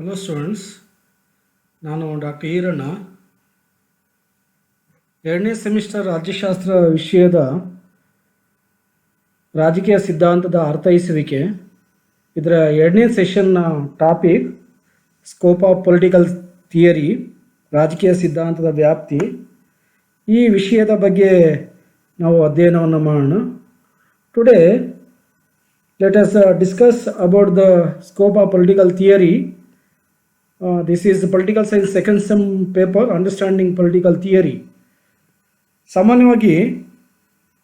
Hello students, ನಾನು doctor Eranna. 2ನೇ semester ರಾಜ್ಯಶಾಸ್ತ್ರ ವಿಷಯದ ರಾಜಕೀಯ ಸಿದ್ಧಾಂತದ ಅರ್ಥೈಸುವಿಕೆ, ಇದರ 2ನೇ ಸೆಷನ್ನ topic scope of political theory, ರಾಜಕೀಯ ಸಿದ್ಧಾಂತದ ವ್ಯಾಪ್ತಿ. ಈ ವಿಷಯದ ಬಗ್ಗೆ ನಾವು ಅಧ್ಯಯನವನ್ನು ಮಾಡೋಣ. Today let us discuss about the scope of political theory. This is the political science second sem paper, understanding political theory. ಸಾಮಾನ್ಯವಾಗಿ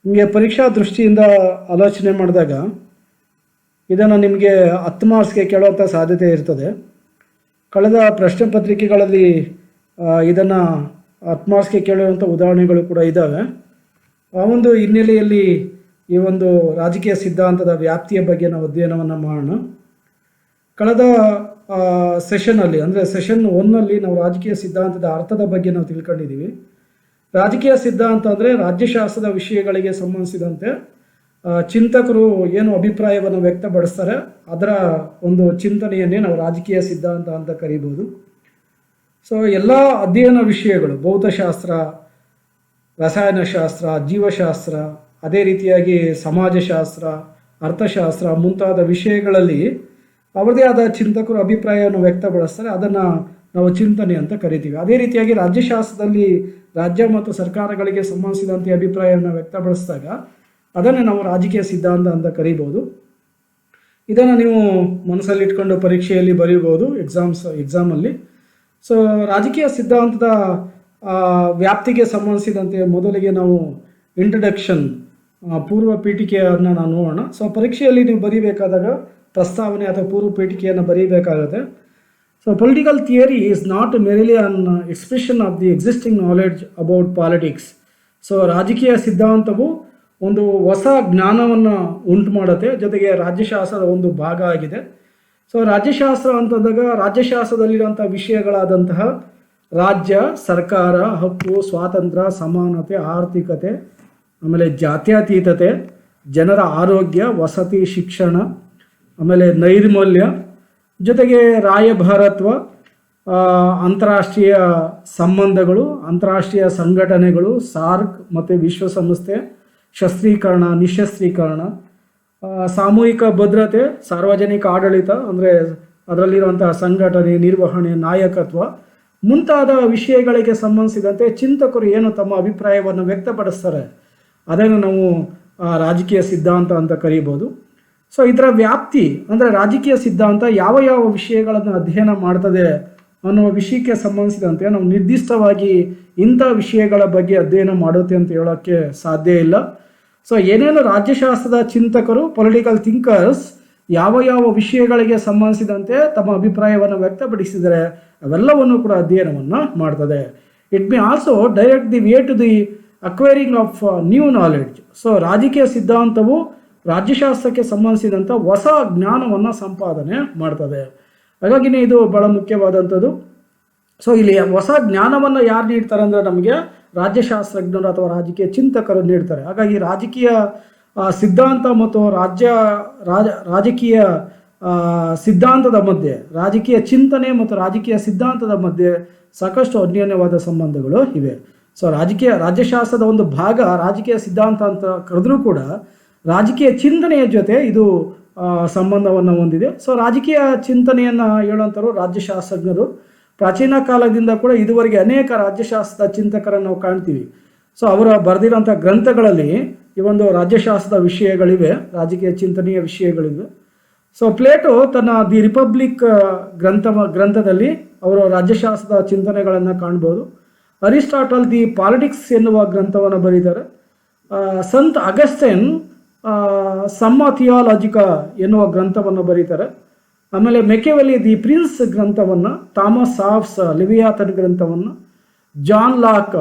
ನಿಮಗೆ ಪರೀಕ್ಷಾ ದೃಷ್ಟಿಯಿಂದ ಆಲೋಚನೆ ಮಾಡಿದಾಗ ಇದನ್ನು ನಿಮಗೆ 10 ಮಾರ್ಕ್ಸ್ಗೆ ಕೇಳುವಂಥ ಸಾಧ್ಯತೆ ಇರ್ತದೆ. ಕಳೆದ ಪ್ರಶ್ನೆ ಪತ್ರಿಕೆಗಳಲ್ಲಿ ಇದನ್ನು 10 ಮಾರ್ಕ್ಸ್ಗೆ ಕೇಳುವಂಥ ಉದಾಹರಣೆಗಳು ಕೂಡ ಇದ್ದಾವೆ. ಆ ಒಂದು ಹಿನ್ನೆಲೆಯಲ್ಲಿ ಈ ಒಂದು ರಾಜಕೀಯ ಸಿದ್ಧಾಂತದ ವ್ಯಾಪ್ತಿಯ ಬಗ್ಗೆ ನಾವು ಅಧ್ಯಯನವನ್ನು ಮಾಡೋಣ. ಕಳೆದ ಸೆಷನಲ್ಲಿ ಅಂದರೆ ಸೆಷನ್ 1ನಲ್ಲಿ ನಾವು ರಾಜಕೀಯ ಸಿದ್ಧಾಂತದ ಅರ್ಥದ ಬಗ್ಗೆ ನಾವು ತಿಳ್ಕೊಂಡಿದ್ದೀವಿ. ರಾಜಕೀಯ ಸಿದ್ಧಾಂತ ಅಂದರೆ ರಾಜ್ಯಶಾಸ್ತ್ರದ ವಿಷಯಗಳಿಗೆ ಸಂಬಂಧಿಸಿದಂತೆ ಚಿಂತಕರು ಏನು ಅಭಿಪ್ರಾಯವನ್ನು ವ್ಯಕ್ತಪಡಿಸ್ತಾರೆ ಅದರ ಒಂದು ಚಿಂತನೆಯನ್ನೇ ನಾವು ರಾಜಕೀಯ ಸಿದ್ಧಾಂತ ಅಂತ ಕರಿಬೋದು. ಸೊ ಎಲ್ಲ ಅಧ್ಯಯನ ವಿಷಯಗಳು, ಭೌತಶಾಸ್ತ್ರ, ರಸಾಯನಶಾಸ್ತ್ರ, ಜೀವಶಾಸ್ತ್ರ, ಅದೇ ರೀತಿಯಾಗಿ ಸಮಾಜಶಾಸ್ತ್ರ, ಅರ್ಥಶಾಸ್ತ್ರ ಮುಂತಾದ ವಿಷಯಗಳಲ್ಲಿ ಅವರದೇ ಆದ ಚಿಂತಕರು ಅಭಿಪ್ರಾಯವನ್ನು ವ್ಯಕ್ತಪಡಿಸ್ತಾರೆ, ಅದನ್ನು ನಾವು ಚಿಂತನೆ ಅಂತ ಕರಿತೀವಿ. ಅದೇ ರೀತಿಯಾಗಿ ರಾಜ್ಯಶಾಸ್ತ್ರದಲ್ಲಿ ರಾಜ್ಯ ಮತ್ತು ಸರ್ಕಾರಗಳಿಗೆ ಸಂಬಂಧಿಸಿದಂತೆ ಅಭಿಪ್ರಾಯವನ್ನು ವ್ಯಕ್ತಪಡಿಸಿದಾಗ ಅದನ್ನು ನಾವು ರಾಜಕೀಯ ಸಿದ್ಧಾಂತ ಅಂತ ಕರಿಬೋದು. ಇದನ್ನು ನೀವು ಮನಸ್ಸಲ್ಲಿಟ್ಕೊಂಡು ಪರೀಕ್ಷೆಯಲ್ಲಿ ಬರೀಬೋದು, ಎಕ್ಸಾಮಲ್ಲಿ. ಸೊ ರಾಜಕೀಯ ಸಿದ್ಧಾಂತದ ವ್ಯಾಪ್ತಿಗೆ ಸಂಬಂಧಿಸಿದಂತೆ ಮೊದಲಿಗೆ ನಾವು ಇಂಟ್ರಡಕ್ಷನ್, ಪೂರ್ವ ಪೀಠಿಕೆಯನ್ನು ನಾವು ನೋಡೋಣ. ಸೊ ಪರೀಕ್ಷೆಯಲ್ಲಿ ನೀವು ಬರೀಬೇಕಾದಾಗ ಪ್ರಸ್ತಾವನೆ ಅಥವಾ ಪೂರ್ವ ಪೀಠಿಕೆಯನ್ನು ಬರೀಬೇಕಾಗುತ್ತೆ. So political theory is not merely an expression of the existing knowledge about politics. So ರಾಜಕೀಯ ಸಿದ್ಧಾಂತವು ಒಂದು ಹೊಸ ಜ್ಞಾನವನ್ನು ಉಂಟು ಮಾಡುತ್ತೆ, ಜೊತೆಗೆ ರಾಜ್ಯಶಾಸ್ತ್ರದ ಒಂದು ಭಾಗ ಆಗಿದೆ. ಸೊ ರಾಜ್ಯಶಾಸ್ತ್ರ ಅಂತಂದಾಗ ರಾಜ್ಯಶಾಸ್ತ್ರದಲ್ಲಿರುವಂಥ ವಿಷಯಗಳಾದಂತಹ ರಾಜ್ಯ, ಸರ್ಕಾರ, ಹಕ್ಕು, ಸ್ವಾತಂತ್ರ್ಯ, ಸಮಾನತೆ, ಆರ್ಥಿಕತೆ, ಆಮೇಲೆ ಜಾತ್ಯತೀತತೆ, ಜನರ ಆರೋಗ್ಯ, ವಸತಿ, ಶಿಕ್ಷಣ, ಆಮೇಲೆ ನೈರ್ಮಲ್ಯ, ಜೊತೆಗೆ ರಾಯಭಾರತ್ವ, ಅಂತಾರಾಷ್ಟ್ರೀಯ ಸಂಬಂಧಗಳು, ಅಂತಾರಾಷ್ಟ್ರೀಯ ಸಂಘಟನೆಗಳು, ಸಾರ್ಕ್ ಮತ್ತು ವಿಶ್ವಸಂಸ್ಥೆ, ಶಸ್ತ್ರೀಕರಣ, ನಿಶಸ್ತ್ರೀಕರಣ, ಸಾಮೂಹಿಕ ಭದ್ರತೆ, ಸಾರ್ವಜನಿಕ ಆಡಳಿತ ಅಂದರೆ ಅದರಲ್ಲಿರುವಂತಹ ಸಂಘಟನೆ, ನಿರ್ವಹಣೆ, ನಾಯಕತ್ವ ಮುಂತಾದ ವಿಷಯಗಳಿಗೆ ಸಂಬಂಧಿಸಿದಂತೆ ಚಿಂತಕರು ಏನು ತಮ್ಮ ಅಭಿಪ್ರಾಯವನ್ನು ವ್ಯಕ್ತಪಡಿಸ್ತಾರೆ ಅದನ್ನು ನಾವು ರಾಜಕೀಯ ಸಿದ್ಧಾಂತ ಅಂತ ಕರೀಬೋದು. ಸೊ ಇದರ ವ್ಯಾಪ್ತಿ ಅಂದರೆ ರಾಜಕೀಯ ಸಿದ್ಧಾಂತ ಯಾವ ಯಾವ ವಿಷಯಗಳನ್ನು ಅಧ್ಯಯನ ಮಾಡ್ತದೆ ಅನ್ನುವ ವಿಷಯಕ್ಕೆ ಸಂಬಂಧಿಸಿದಂತೆ ನಾವು ನಿರ್ದಿಷ್ಟವಾಗಿ ಇಂಥ ವಿಷಯಗಳ ಬಗ್ಗೆ ಅಧ್ಯಯನ ಮಾಡುತ್ತೆ ಅಂತ ಹೇಳೋಕ್ಕೆ ಸಾಧ್ಯ ಇಲ್ಲ. ಸೊ ಏನೇನು ರಾಜ್ಯಶಾಸ್ತ್ರದ ಚಿಂತಕರು, ಪೊಲಿಟಿಕಲ್ ಥಿಂಕರ್ಸ್ ಯಾವ ಯಾವ ವಿಷಯಗಳಿಗೆ ಸಂಬಂಧಿಸಿದಂತೆ ತಮ್ಮ ಅಭಿಪ್ರಾಯವನ್ನು ವ್ಯಕ್ತಪಡಿಸಿದರೆ ಅವೆಲ್ಲವನ್ನು ಕೂಡ ಅಧ್ಯಯನವನ್ನು ಮಾಡ್ತದೆ. It may also direct the way to the acquiring of new knowledge. So ರಾಜಕೀಯ ಸಿದ್ಧಾಂತವು ರಾಜ್ಯಶಾಸ್ತ್ರಕ್ಕೆ ಸಂಬಂಧಿಸಿದಂಥ ಹೊಸ ಜ್ಞಾನವನ್ನು ಸಂಪಾದನೆ ಮಾಡ್ತದೆ. ಹಾಗಾಗಿನೇ ಇದು ಬಹಳ ಮುಖ್ಯವಾದಂಥದ್ದು. ಸೊ ಇಲ್ಲಿ ಹೊಸ ಜ್ಞಾನವನ್ನು ಯಾರು ನೀಡ್ತಾರೆ ಅಂದರೆ ನಮಗೆ ರಾಜ್ಯಶಾಸ್ತ್ರಜ್ಞರು ಅಥವಾ ರಾಜಕೀಯ ಚಿಂತಕರು ನೀಡ್ತಾರೆ. ಹಾಗಾಗಿ ರಾಜಕೀಯ ಸಿದ್ಧಾಂತ ಮತ್ತು ರಾಜಕೀಯ ಸಿದ್ಧಾಂತದ ಮಧ್ಯೆ, ರಾಜಕೀಯ ಚಿಂತನೆ ಮತ್ತು ರಾಜಕೀಯ ಸಿದ್ಧಾಂತದ ಮಧ್ಯೆ ಸಾಕಷ್ಟು ಅನ್ಯೋನ್ಯವಾದ ಸಂಬಂಧಗಳು ಇವೆ. ಸೊ ರಾಜ್ಯಶಾಸ್ತ್ರದ ಒಂದು ಭಾಗ ರಾಜಕೀಯ ಸಿದ್ಧಾಂತ ಅಂತ ಕರೆದ್ರೂ ಕೂಡ ರಾಜಕೀಯ ಚಿಂತನೆಯ ಜೊತೆ ಇದು ಸಂಬಂಧವನ್ನು ಹೊಂದಿದೆ. ಸೊ ರಾಜಕೀಯ ಚಿಂತನೆಯನ್ನು ಹೇಳುವಂಥವ್ರು ರಾಜ್ಯಶಾಸ್ತ್ರಜ್ಞರು. ಪ್ರಾಚೀನ ಕಾಲದಿಂದ ಕೂಡ ಇದುವರೆಗೆ ಅನೇಕ ರಾಜ್ಯಶಾಸ್ತ್ರದ ಚಿಂತಕರನ್ನು ನಾವು ಕಾಣ್ತೀವಿ. ಸೊ ಅವರ ಬರೆದಿರೋಂಥ ಗ್ರಂಥಗಳಲ್ಲಿ ಈ ಒಂದು ರಾಜ್ಯಶಾಸ್ತ್ರದ ವಿಷಯಗಳಿವೆ, ರಾಜಕೀಯ ಚಿಂತನೆಯ ವಿಷಯಗಳಿವೆ. ಸೊ ಪ್ಲೇಟೋ ತನ್ನ ದಿ ರಿಪಬ್ಲಿಕ್ ಗ್ರಂಥದಲ್ಲಿ ಅವರು ರಾಜ್ಯಶಾಸ್ತ್ರದ ಚಿಂತನೆಗಳನ್ನು ಕಾಣ್ಬೋದು. ಅರಿಸ್ಟಾಟಲ್ ದಿ ಪಾಲಿಟಿಕ್ಸ್ ಎನ್ನುವ ಗ್ರಂಥವನ್ನು ಬರೀತಾರೆ. ಸಂತ್ ಅಗಸ್ಟೈನ್ ಸಮ್ಮ ಥಿಯಾಲಜಿಕಾ ಎನ್ನುವ ಗ್ರಂಥವನ್ನು ಬರೀತಾರೆ. ಆಮೇಲೆ ಮೆಕೆವೆಲಿ ದಿ ಪ್ರಿನ್ಸ್ ಗ್ರಂಥವನ್ನು, ಥಾಮಸ್ ಹಾಬ್ಸ್ ಲಿವಿಯಾಥನ್ ಗ್ರಂಥವನ್ನು, John Locke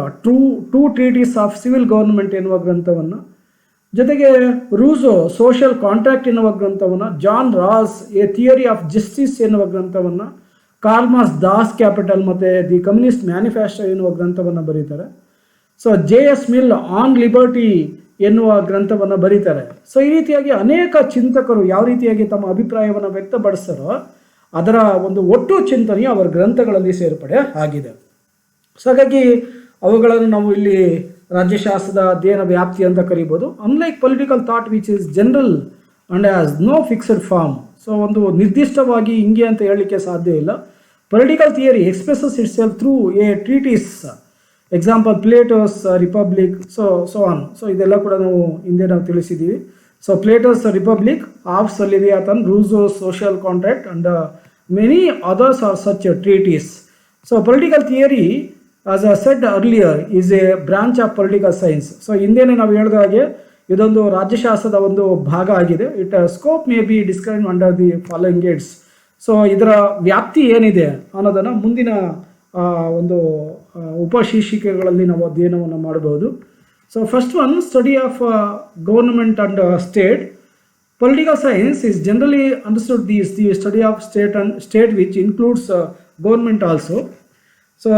two treatise of civil government ಎನ್ನುವ ಗ್ರಂಥವನ್ನು, ಜೊತೆಗೆ ರೂಸೋ ಸೋಷಿಯಲ್ ಕಾಂಟ್ರಾಕ್ಟ್ ಎನ್ನುವ ಗ್ರಂಥವನ್ನು, John Rawls a theory of justice ಎನ್ನುವ ಗ್ರಂಥವನ್ನು, ಕಾರ್ಲ್ಮಾಸ್ ದಾಸ್ ಕ್ಯಾಪಿಟಲ್ ಮತ್ತು ದಿ ಕಮ್ಯುನಿಸ್ಟ್ ಮ್ಯಾನಿಫೆಸ್ಟೋ ಎನ್ನುವ ಗ್ರಂಥವನ್ನು ಬರೀತಾರೆ. So JS Mill on liberty ಎನ್ನುವ ಗ್ರಂಥವನ್ನು ಬರೀತಾರೆ. ಸೊ ಈ ರೀತಿಯಾಗಿ ಅನೇಕ ಚಿಂತಕರು ಯಾವ ರೀತಿಯಾಗಿ ತಮ್ಮ ಅಭಿಪ್ರಾಯವನ್ನು ವ್ಯಕ್ತಪಡಿಸ್ತಾರೋ ಅದರ ಒಂದು ಒಟ್ಟು ಚಿಂತನೆಯು ಅವರ ಗ್ರಂಥಗಳಲ್ಲಿ ಸೇರ್ಪಡೆ ಆಗಿದೆ. ಸೊ ಹಾಗಾಗಿ ಅವುಗಳನ್ನು ನಾವು ಇಲ್ಲಿ ರಾಜ್ಯಶಾಸ್ತ್ರದ ಅಧ್ಯಯನ ವ್ಯಾಪ್ತಿ ಅಂತ ಕರಿಬೋದು. Unlike political thought which is general and has no fixed form. So ಒಂದು ನಿರ್ದಿಷ್ಟವಾಗಿ ಹಿಂಗೆ ಅಂತ ಹೇಳಲಿಕ್ಕೆ ಸಾಧ್ಯ ಇಲ್ಲ. Political theory expresses itself through a treatise, example Plato's Republic, so on. So ಇದೆಲ್ಲ ಕೂಡ ನಾವು ಹಿಂದೆ ನಾವು ತಿಳಿಸಿದ್ದೀವಿ. So Plato's Republic, Hobbes' Leviathan, Rousseau's Social Contract and many others are such treatises. So political theory as I said earlier is a branch of political science. So ಹಿಂದೆನೇ ನಾವು ಹೇಳಿದ ಹಾಗೆ ಇದೊಂದು ರಾಜ್ಯಶಾಸ್ತ್ರದ ಒಂದು ಭಾಗ ಆಗಿದೆ. It scope may be describe under the following Gates. So ಇದರ ವ್ಯಾಪ್ತಿ ಏನಿದೆ ಅನ್ನೋದನ್ನು ಮುಂದಿನ ಒಂದು ಉಪಶೀರ್ಷಿಕೆಗಳಲ್ಲಿ ನಾವು ಅಧ್ಯಯನವನ್ನು ಮಾಡಬಹುದು. So first one, study of government and state. Political science is generally understood as the study of state which includes government also. So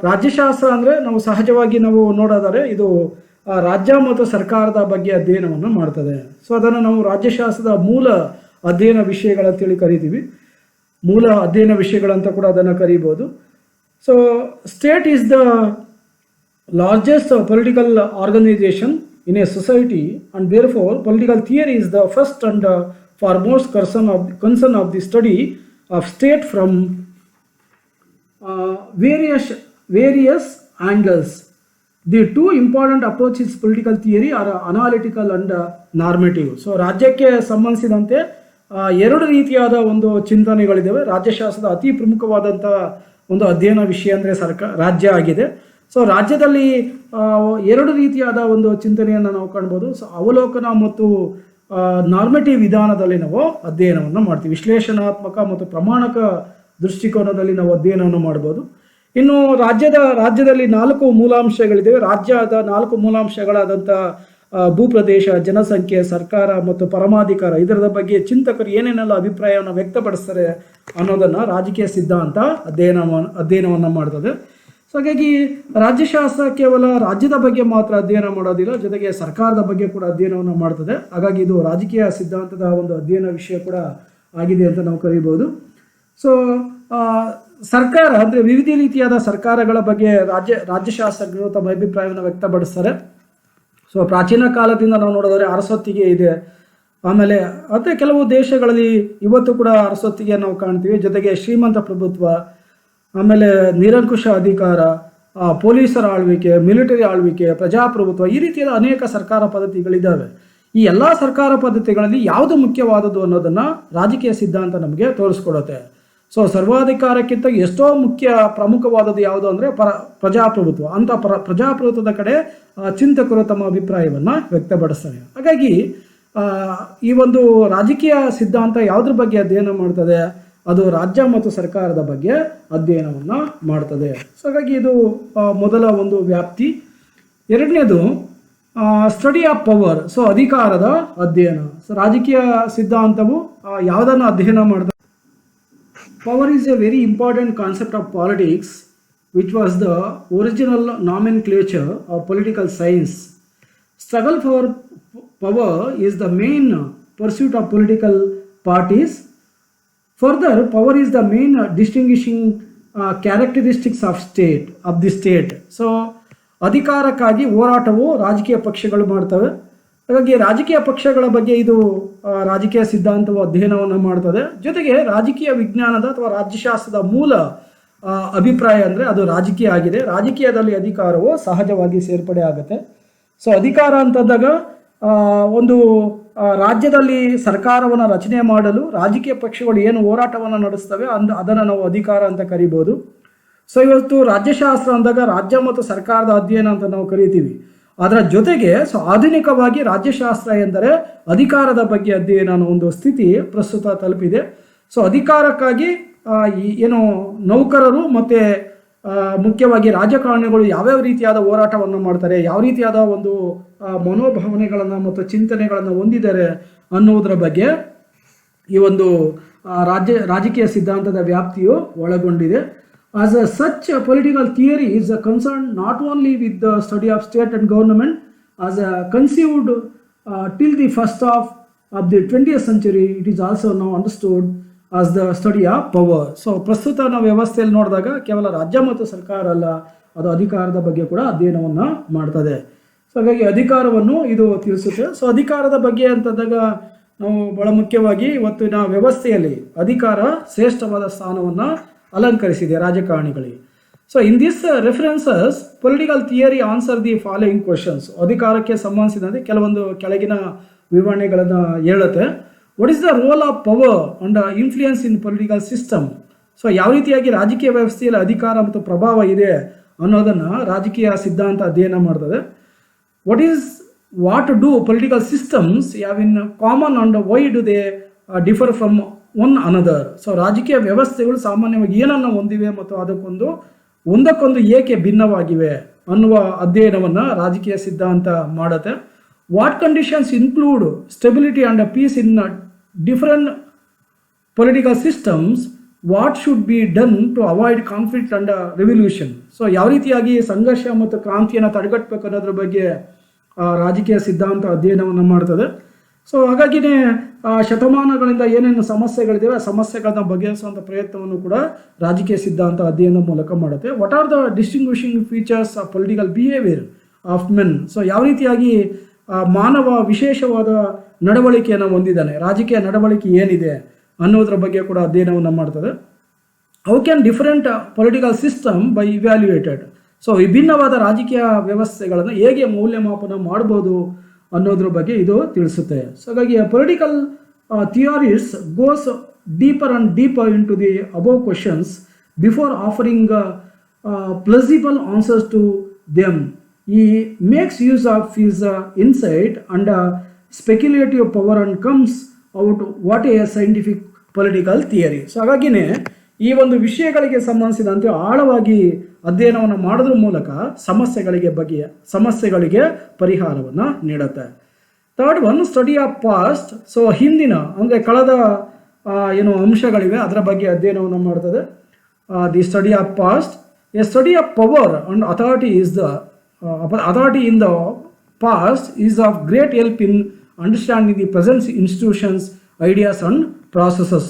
ರಾಜ್ಯಶಾಸ್ತ್ರ ಅಂದರೆ ನಾವು ಸಹಜವಾಗಿ ನಾವು ನೋಡೋದಾದರೆ ಇದು ರಾಜ್ಯ ಮತ್ತು ಸರ್ಕಾರದ ಬಗ್ಗೆ ಅಧ್ಯಯನವನ್ನು ಮಾಡ್ತದೆ. ಸೊ ಅದನ್ನು ನಾವು ರಾಜ್ಯಶಾಸ್ತ್ರದ ಮೂಲ ಅಧ್ಯಯನ ವಿಷಯಗಳಂತೇಳಿ ಕರಿತೀವಿ, ಮೂಲ ಅಧ್ಯಯನ ವಿಷಯಗಳಂತ ಕೂಡ ಅದನ್ನು ಕರಿಬೋದು. So state is the largest political organization in a society, and therefore political theory is the first and foremost concern of the study of state from various angles. The two important approaches political theory are analytical and normative. So ರಾಜ್ಯಕ್ಕೆ ಸಂಬಂಧಿಸಿದಂತೆ ಎರಡು ರೀತಿಯಾದ ಒಂದು ಚಿಂತನೆಗಳಿದ್ದಾವೆ. ರಾಜ್ಯಶಾಸ್ತ್ರದ ಅತಿ ಪ್ರಮುಖವಾದಂಥ ಒಂದು ಅಧ್ಯಯನ ವಿಷಯ ಅಂದರೆ ರಾಜ್ಯ ಆಗಿದೆ. ಸೊ ರಾಜ್ಯದಲ್ಲಿ ಎರಡು ರೀತಿಯಾದ ಒಂದು ಚಿಂತನೆಯನ್ನು ನಾವು ಕಾಣ್ಬೋದು. ಸೊ ಅವಲೋಕನ ಮತ್ತು ನಾರ್ಮೇಟಿವ್ ವಿಧಾನದಲ್ಲಿ ನಾವು ಅಧ್ಯಯನವನ್ನು ಮಾಡ್ತೀವಿ. ವಿಶ್ಲೇಷಣಾತ್ಮಕ ಮತ್ತು ಪ್ರಮಾಣಕ ದೃಷ್ಟಿಕೋನದಲ್ಲಿ ನಾವು ಅಧ್ಯಯನವನ್ನು ಮಾಡ್ಬೋದು. ಇನ್ನು ರಾಜ್ಯದಲ್ಲಿ 4 ಮೂಲಾಂಶಗಳಿದ್ದಾವೆ. ರಾಜ್ಯದ 4 ಮೂಲಾಂಶಗಳಾದಂಥ ಭೂಪ್ರದೇಶ, ಜನಸಂಖ್ಯೆ, ಸರ್ಕಾರ ಮತ್ತು ಪರಮಾಧಿಕಾರ, ಇದರ ಬಗ್ಗೆ ಚಿಂತಕರು ಏನೇನೆಲ್ಲ ಅಭಿಪ್ರಾಯವನ್ನು ವ್ಯಕ್ತಪಡಿಸ್ತಾರೆ ಅನ್ನೋದನ್ನು ರಾಜಕೀಯ ಸಿದ್ಧಾಂತ ಅಧ್ಯಯನವನ್ನು ಮಾಡ್ತದೆ. ಸೊ ಹಾಗಾಗಿ ರಾಜ್ಯಶಾಸ್ತ್ರ ಕೇವಲ ರಾಜ್ಯದ ಬಗ್ಗೆ ಮಾತ್ರ ಅಧ್ಯಯನ ಮಾಡೋದಿಲ್ಲ, ಜೊತೆಗೆ ಸರ್ಕಾರದ ಬಗ್ಗೆ ಕೂಡ ಅಧ್ಯಯನವನ್ನು ಮಾಡ್ತದೆ. ಹಾಗಾಗಿ ಇದು ರಾಜಕೀಯ ಸಿದ್ಧಾಂತದ ಒಂದು ಅಧ್ಯಯನ ವಿಷಯ ಕೂಡ ಆಗಿದೆ ಅಂತ ನಾವು ಕರಿಬೋದು. ಸೊ ಸರ್ಕಾರ ಅಂದರೆ ವಿವಿಧ ರೀತಿಯಾದ ಸರ್ಕಾರಗಳ ಬಗ್ಗೆ ರಾಜ್ಯಶಾಸ್ತ್ರಜ್ಞರು ತಮ್ಮ ಅಭಿಪ್ರಾಯವನ್ನು ವ್ಯಕ್ತಪಡಿಸ್ತಾರೆ. ಸೊ ಪ್ರಾಚೀನ ಕಾಲದಿಂದ ನಾವು ನೋಡೋದಾದ್ರೆ ಅರಸೊತ್ತಿಗೆ ಇದೆ. ಆಮೇಲೆ ಅದೇ ಕೆಲವು ದೇಶಗಳಲ್ಲಿ ಇವತ್ತು ಕೂಡ ಅರಸೊತ್ತಿಗೆ ನಾವು ಕಾಣ್ತೀವಿ. ಜೊತೆಗೆ ಶ್ರೀಮಂತ ಪ್ರಭುತ್ವ, ಆಮೇಲೆ ನಿರಂಕುಶ ಅಧಿಕಾರ, ಪೊಲೀಸರ ಆಳ್ವಿಕೆ, ಮಿಲಿಟರಿ ಆಳ್ವಿಕೆ, ಪ್ರಜಾಪ್ರಭುತ್ವ, ಈ ರೀತಿಯಾದ ಅನೇಕ ಸರ್ಕಾರ ಪದ್ಧತಿಗಳಿದ್ದಾವೆ. ಈ ಎಲ್ಲ ಸರ್ಕಾರ ಪದ್ಧತಿಗಳಲ್ಲಿ ಯಾವುದು ಮುಖ್ಯವಾದದ್ದು ಅನ್ನೋದನ್ನು ರಾಜಕೀಯ ಸಿದ್ಧಾಂತ ನಮಗೆ ತೋರಿಸ್ಕೊಡುತ್ತೆ. ಸೊ ಸರ್ವಾಧಿಕಾರಕ್ಕಿಂತ ಎಷ್ಟೋ ಪ್ರಮುಖವಾದದ್ದು ಯಾವುದು ಅಂದರೆ ಪ್ರಜಾಪ್ರಭುತ್ವ. ಅಂಥ ಪ್ರಜಾಪ್ರಭುತ್ವದ ಕಡೆ ಚಿಂತಕರು ತಮ್ಮ ಅಭಿಪ್ರಾಯವನ್ನು ವ್ಯಕ್ತಪಡಿಸ್ತಾರೆ. ಹಾಗಾಗಿ ಈ ಒಂದು ರಾಜಕೀಯ ಸಿದ್ಧಾಂತ ಯಾವುದ್ರ ಬಗ್ಗೆ ಅಧ್ಯಯನ ಮಾಡ್ತದೆ? ಅದು ರಾಜ್ಯ ಮತ್ತು ಸರ್ಕಾರದ ಬಗ್ಗೆ ಅಧ್ಯಯನವನ್ನು ಮಾಡ್ತದೆ. ಸೊ ಹಾಗಾಗಿ ಇದು ಮೊದಲ ಒಂದು ವ್ಯಾಪ್ತಿ. ಎರಡನೇದು ಸ್ಟಡಿ ಆಫ್ ಪವರ್. ಸೊ ಅಧಿಕಾರದ ಅಧ್ಯಯನ. ಸೊ ರಾಜಕೀಯ ಸಿದ್ಧಾಂತವು ಯಾವುದನ್ನು ಅಧ್ಯಯನ ಮಾಡ್ತದೆ? Power is a very important concept of politics which was the original nomenclature of political science. Struggle for power is the main pursuit of political parties. Further, power is the main distinguishing characteristics of the state. So, ಅಧಿಕಾರಕ್ಕಾಗಿ ಹೋರಾಟವು ರಾಜಕೀಯ ಪಕ್ಷಗಳು ಮಾಡ್ತವೆ. ಹಾಗಾಗಿ ರಾಜಕೀಯ ಪಕ್ಷಗಳ ಬಗ್ಗೆ ಇದು ರಾಜಕೀಯ ಸಿದ್ಧಾಂತವು ಅಧ್ಯಯನವನ್ನು ಮಾಡ್ತದೆ. ಜೊತೆಗೆ ರಾಜಕೀಯ ವಿಜ್ಞಾನದ ಅಥವಾ ರಾಜ್ಯಶಾಸ್ತ್ರದ ಮೂಲ ಅಭಿಪ್ರಾಯ ಅಂದರೆ ಅದು ರಾಜಕೀಯ ಆಗಿದೆ. ರಾಜಕೀಯದಲ್ಲಿ ಅಧಿಕಾರವು ಸಹಜವಾಗಿ ಸೇರ್ಪಡೆ ಆಗುತ್ತೆ. ಸೊ ಅಧಿಕಾರ ಅಂತಂದಾಗ ಒಂದು ರಾಜ್ಯದಲ್ಲಿ ಸರ್ಕಾರವನ್ನು ರಚನೆ ಮಾಡಲು ರಾಜಕೀಯ ಪಕ್ಷಗಳು ಏನು ಹೋರಾಟವನ್ನು ನಡೆಸ್ತವೆ ಅದನ್ನು ನಾವು ಅಧಿಕಾರ ಅಂತ ಕರಿಬೋದು. ಸೊ ಇವತ್ತು ರಾಜ್ಯಶಾಸ್ತ್ರ ಅಂದಾಗ ರಾಜ್ಯ ಮತ್ತು ಸರ್ಕಾರದ ಅಧ್ಯಯನ ಅಂತ ನಾವು ಕರಿತೀವಿ. ಅದರ ಜೊತೆಗೆ ಆಧುನಿಕವಾಗಿ ರಾಜ್ಯಶಾಸ್ತ್ರ ಎಂದರೆ ಅಧಿಕಾರದ ಬಗ್ಗೆ ಅಧ್ಯಯನ ಅನ್ನೋ ಒಂದು ಸ್ಥಿತಿ ಪ್ರಸ್ತುತ ತಲುಪಿದೆ. ಸೊ ಅಧಿಕಾರಕ್ಕಾಗಿ ಏನು ನೌಕರರು ಮತ್ತು ಮುಖ್ಯವಾಗಿ ರಾಜಕಾರಣಿಗಳು ಯಾವ್ಯಾವ ರೀತಿಯಾದ ಹೋರಾಟವನ್ನು ಮಾಡ್ತಾರೆ, ಯಾವ ರೀತಿಯಾದ ಒಂದು ಮನೋಭಾವನೆಗಳನ್ನು ಮತ್ತು ಚಿಂತನೆಗಳನ್ನು ಹೊಂದಿದ್ದಾರೆ ಅನ್ನುವುದರ ಬಗ್ಗೆ ಈ ಒಂದು ರಾಜಕೀಯ ಸಿದ್ಧಾಂತದ ವ್ಯಾಪ್ತಿಯು ಒಳಗೊಂಡಿದೆ. As such, political theory is concerned not only with the study of state and government as conceived till the first half of the 20th century. It is also now understood as the study of power. So ಪ್ರಸ್ತುತ ನಾವು ವ್ಯವಸ್ಥೆಯಲ್ಲಿ ನೋಡಿದಾಗ ಕೇವಲ ರಾಜ್ಯ ಮತ್ತು ಸರ್ಕಾರ ಅಲ್ಲ, ಅದು ಅಧಿಕಾರದ ಬಗ್ಗೆ ಕೂಡ ಅಧ್ಯಯನವನ್ನು ಮಾಡ್ತದೆ. ಸೊ ಹಾಗಾಗಿ ಅಧಿಕಾರವನ್ನು ಇದು ತಿಳಿಸುತ್ತೆ. ಸೊ ಅಧಿಕಾರದ ಬಗ್ಗೆ ಅಂತಂದಾಗ ನಾವು ಬಹಳ ಮುಖ್ಯವಾಗಿ ಇವತ್ತಿನ ವ್ಯವಸ್ಥೆಯಲ್ಲಿ ಅಧಿಕಾರ ಶ್ರೇಷ್ಠವಾದ ಸ್ಥಾನವನ್ನು ಅಲಂಕರಿಸಿದೆ ರಾಜಕಾರಣಿಗಳಿಗೆ. So in this references political theory answer the following questions. ಅಧಿಕಾರಕ್ಕೆ ಸಂಬಂಧಿಸಿದಂತೆ ಕೆಲವೊಂದು ಕೆಳಗಿನ ವಿವರಣೆಗಳನ್ನು ಹೇಳುತ್ತೆ. What is the role of power and influence in political system. So ಯಾವ ರೀತಿಯಾಗಿ ರಾಜಕೀಯ ವ್ಯವಸ್ಥೆಯಲ್ಲಿ ಅಧಿಕಾರ ಮತ್ತು ಪ್ರಭಾವ ಇದೆ ಅನ್ನೋದನ್ನು ರಾಜಕೀಯ ಸಿದ್ಧಾಂತ ಅಧ್ಯಯನ ಮಾಡ್ತದೆ. What do political systems have in common and why do they differ from one another. So ರಾಜಕೀಯ ವ್ಯವಸ್ಥೆಗಳು ಸಾಮಾನ್ಯವಾಗಿ ಏನನ್ನು ಹೊಂದಿವೆ ಮತ್ತು ಒಂದಕ್ಕೊಂದು ಏಕೆ ಭಿನ್ನವಾಗಿವೆ ಅನ್ನುವ ಅಧ್ಯಯನವನ್ನು ರಾಜಕೀಯ ಸಿದ್ಧಾಂತ ಮಾಡುತ್ತೆ. What conditions include stability and peace in different political systems. What should be done to avoid conflict and revolution. So ಯಾವ ರೀತಿಯಾಗಿ ಸಂಘರ್ಷ ಮತ್ತು ಕ್ರಾಂತಿಯನ್ನು ತಡೆಗಟ್ಟಬೇಕು ಅನ್ನೋದ್ರ ಬಗ್ಗೆ ರಾಜಕೀಯ ಸಿದ್ಧಾಂತ ಅಧ್ಯಯನವನ್ನು ಮಾಡ್ತದೆ. ಸೊ ಹಾಗಾಗಿನೇ ಶತಮಾನಗಳಿಂದ ಏನೇನು ಸಮಸ್ಯೆಗಳಿದ್ದಾವೆ ಆ ಸಮಸ್ಯೆಗಳನ್ನ ಬಗೆಹರಿಸುವಂಥ ಪ್ರಯತ್ನವನ್ನು ಕೂಡ ರಾಜಕೀಯ ಸಿದ್ಧಾಂತ ಅಧ್ಯಯನದ ಮೂಲಕ ಮಾಡುತ್ತೆ. What are the distinguishing features of political behaviour of men. So ಯಾವ ರೀತಿಯಾಗಿ ಮಾನವ ವಿಶೇಷವಾದ ನಡವಳಿಕೆಯನ್ನು ಹೊಂದಿದ್ದಾನೆ, ರಾಜಕೀಯ ನಡವಳಿಕೆ ಏನಿದೆ ಅನ್ನೋದ್ರ ಬಗ್ಗೆ ಕೂಡ ಅಧ್ಯಯನವನ್ನು ಮಾಡ್ತದೆ. How can different political system by evaluated. So ವಿಭಿನ್ನವಾದ ರಾಜಕೀಯ ವ್ಯವಸ್ಥೆಗಳನ್ನು ಹೇಗೆ ಮೌಲ್ಯಮಾಪನ ಮಾಡ್ಬೋದು ಅನ್ನೋದ್ರ ಬಗ್ಗೆ ಇದು ತಿಳಿಸುತ್ತೆ. ಸೊ ಹಾಗಾಗಿ political theories goes deeper and deeper into the above questions before offering plausible answers to them. He makes use of his insight and speculative power and comes out what a scientific political theory. So ಹಾಗಾಗಿನೇ ಈ ಒಂದು ವಿಷಯಗಳಿಗೆ ಸಂಬಂಧಿಸಿದಂತೆ ಆಳವಾಗಿ ಅಧ್ಯಯನವನ್ನು ಮಾಡೋದ್ರ ಮೂಲಕ ಸಮಸ್ಯೆಗಳಿಗೆ ಪರಿಹಾರವನ್ನು ನೀಡುತ್ತೆ. Third one study of past. So ಹಿಂದಿನ ಅಂದರೆ ಕಳೆದ ಏನು ಅಂಶಗಳಿವೆ ಅದರ ಬಗ್ಗೆ ಅಧ್ಯಯನವನ್ನು ಮಾಡ್ತದೆ. The study of past. A study of power and authority is the authority in the past is of great help in understanding the present institutions, ideas and processes.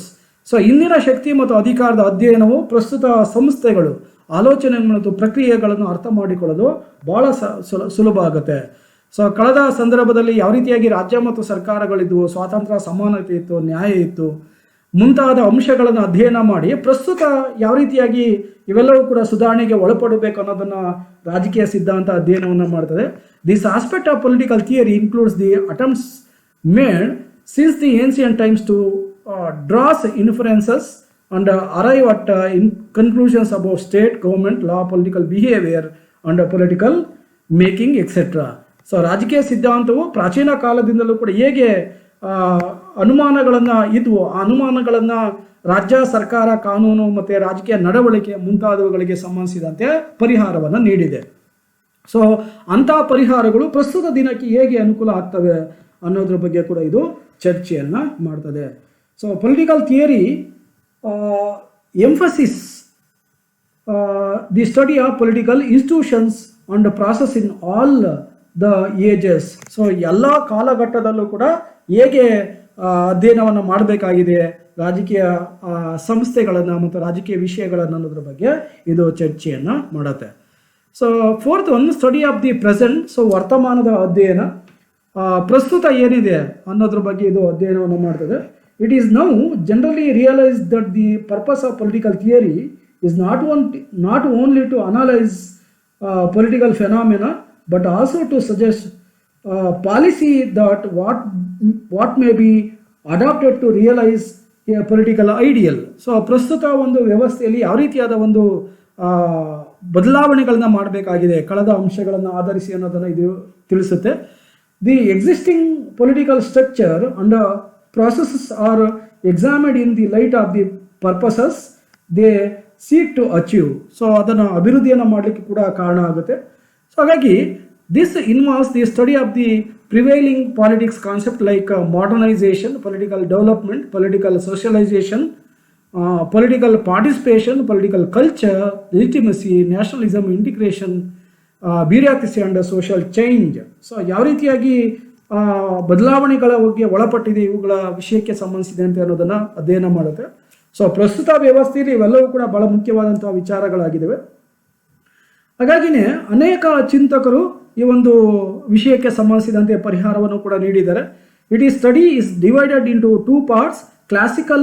So ಇಂದಿನ ಶಕ್ತಿ ಮತ್ತು ಅಧಿಕಾರದ ಅಧ್ಯಯನವು ಪ್ರಸ್ತುತ ಸಂಸ್ಥೆಗಳು, ಆಲೋಚನೆಗಳು ಮತ್ತು ಪ್ರಕ್ರಿಯೆಗಳನ್ನು ಅರ್ಥ ಮಾಡಿಕೊಳ್ಳಲು ಬಹಳ ಸುಲಭ ಆಗುತ್ತೆ. ಸೊ ಕಳೆದ ಸಂದರ್ಭದಲ್ಲಿ ಯಾವ ರೀತಿಯಾಗಿ ರಾಜ್ಯ ಮತ್ತು ಸರ್ಕಾರಗಳಿದ್ವು, ಸ್ವಾತಂತ್ರ್ಯ, ಸಮಾನತೆ ಇತ್ತು, ನ್ಯಾಯ ಇತ್ತು ಮುಂತಾದ ಅಂಶಗಳನ್ನು ಅಧ್ಯಯನ ಮಾಡಿ ಪ್ರಸ್ತುತ ಯಾವ ರೀತಿಯಾಗಿ ಇವೆಲ್ಲವೂ ಕೂಡ ಸುಧಾರಣೆಗೆ ಒಳಪಡಬೇಕು ಅನ್ನೋದನ್ನು ರಾಜಕೀಯ ಸಿದ್ಧಾಂತ ಅಧ್ಯಯನವನ್ನು ಮಾಡ್ತದೆ. This aspect of political theory includes the attempts made since the ancient times to draws inferences and arrive at in conclusions about state, government, law, political behaviour and political making etcetera. So ರಾಜಕೀಯ ಸಿದ್ಧಾಂತವು ಪ್ರಾಚೀನ ಕಾಲದಿಂದಲೂ ಕೂಡ ಹೇಗೆ ಅನುಮಾನಗಳನ್ನು ಇದ್ವು, ಆ ಅನುಮಾನಗಳನ್ನು ರಾಜ್ಯ ಸರ್ಕಾರ, ಕಾನೂನು ಮತ್ತು ರಾಜಕೀಯ ನಡವಳಿಕೆ ಮುಂತಾದವುಗಳಿಗೆ ಸಂಬಂಧಿಸಿದಂತೆ ಪರಿಹಾರವನ್ನು ನೀಡಿದೆ. ಸೊ ಅಂಥ ಪರಿಹಾರಗಳು ಪ್ರಸ್ತುತ ದಿನಕ್ಕೆ ಹೇಗೆ ಅನುಕೂಲ ಆಗ್ತವೆ ಅನ್ನೋದ್ರ ಬಗ್ಗೆ ಕೂಡ ಇದು ಚರ್ಚೆಯನ್ನು ಮಾಡ್ತದೆ. So political theory emphasis the study of political institutions and process in all the ages. So ಎಲ್ಲ ಕಾಲಘಟ್ಟದಲ್ಲೂ ಕೂಡ ಹೇಗೆ ಅಧ್ಯಯನವನ್ನು ಮಾಡಬೇಕಾಗಿದೆ ರಾಜಕೀಯ ಸಂಸ್ಥೆಗಳನ್ನು ಮತ್ತು ರಾಜಕೀಯ ವಿಷಯಗಳನ್ನು ಅನ್ನೋದ್ರ ಬಗ್ಗೆ ಇದು ಚರ್ಚೆಯನ್ನು ಮಾಡುತ್ತೆ. So fourth one study of the present. So ವರ್ತಮಾನದ ಅಧ್ಯಯನ, ಪ್ರಸ್ತುತ ಏನಿದೆ ಅನ್ನೋದ್ರ ಬಗ್ಗೆ ಇದು ಅಧ್ಯಯನವನ್ನು ಮಾಡ್ತದೆ. It is now generally realise that the purpose of political theory is not only to analyze political phenomena but also to suggest policy that what may be adopted to realize a political ideal. So ಪ್ರಸ್ತುತ ಒಂದು ವ್ಯವಸ್ಥೆಯಲ್ಲಿ ಯಾವ ರೀತಿಯಾದ ಒಂದು ಬದಲಾವಣೆಗಳನ್ನ ಮಾಡಬೇಕಾಗಿದೆ ಕಳೆದ ಅಂಶಗಳನ್ನು ಆಧರಿಸಿ ಅನ್ನೋದನ್ನು ಇದು ತಿಳಿಸುತ್ತೆ. The existing political structure and processes are examined in the light of the purposes they seek to achieve. So ಅದನ್ನು ಅಭಿವೃದ್ಧಿಯನ್ನು ಮಾಡಲಿಕ್ಕೆ ಕೂಡ ಕಾರಣ ಆಗುತ್ತೆ. ಸೊ ಹಾಗಾಗಿ this involves the study of the prevailing politics concept like modernisation, political development, political socialisation, political participation, political culture, legitimacy, nationalism, integration, bureaucracy and social change. So ಯಾವ ರೀತಿಯಾಗಿ ಬದಲಾವಣೆಗಳ ಬಗ್ಗೆ ಒಳಪಟ್ಟಿದೆ ಇವುಗಳ ವಿಷಯಕ್ಕೆ ಸಂಬಂಧಿಸಿದಂತೆ ಅನ್ನೋದನ್ನು ಅಧ್ಯಯನ ಮಾಡುತ್ತೆ. ಸೊ ಪ್ರಸ್ತುತ ವ್ಯವಸ್ಥೆಯಲ್ಲಿ ಇವೆಲ್ಲವೂ ಕೂಡ ಬಹಳ ಮುಖ್ಯವಾದಂತಹ ವಿಚಾರಗಳಾಗಿದ್ದಾವೆ. ಹಾಗಾಗಿನೇ ಅನೇಕ ಚಿಂತಕರು ಈ ಒಂದು ವಿಷಯಕ್ಕೆ ಸಂಬಂಧಿಸಿದಂತೆ ಪರಿಹಾರವನ್ನು ಕೂಡ ನೀಡಿದ್ದಾರೆ. It is study is divided into 2 parts, classical